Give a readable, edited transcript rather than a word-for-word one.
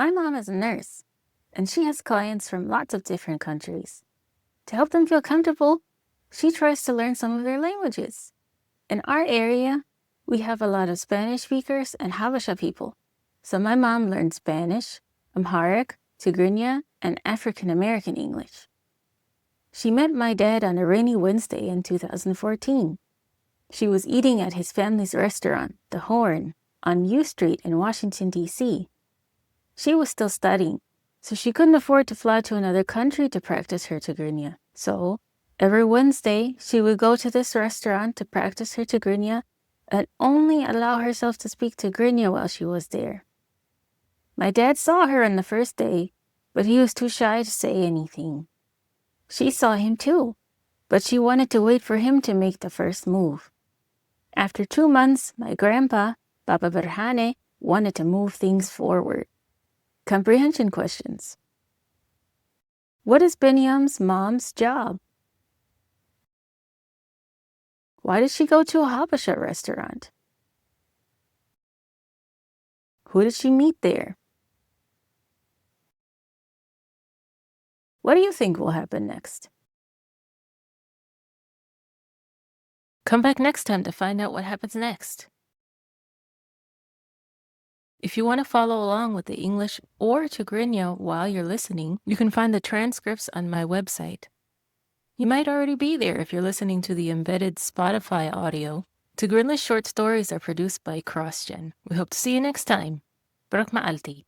My mom is a nurse, and she has clients from lots of different countries. To help them feel comfortable, she tries to learn some of their languages. In our area, we have a lot of Spanish speakers and Habesha people. So my mom learned Spanish, Amharic, Tigrinya, and African American English. She met my dad on a rainy Wednesday in 2014. She was eating at his family's restaurant, The Horn, on U Street in Washington, D.C. She was still studying, so she couldn't afford to fly to another country to practice her Tigrinya. So, every Wednesday, she would go to this restaurant to practice her Tigrinya and only allow herself to speak Tigrinya while she was there. My dad saw her on the first day, but he was too shy to say anything. She saw him too, but she wanted to wait for him to make the first move. After 2 months, my grandpa, Papa Berhane, wanted to move things forward. Comprehension questions. What is Binyam's mom's job? Why did she go to a Habesha restaurant? Who did she meet there? What do you think will happen next? Come back next time to find out what happens next. If you want to follow along with the English or Tigrinya while you're listening, you can find the transcripts on my website. You might already be there if you're listening to the embedded Spotify audio. Tigrinlish short stories are produced by CrossGen. We hope to see you next time. Barak ma'alti.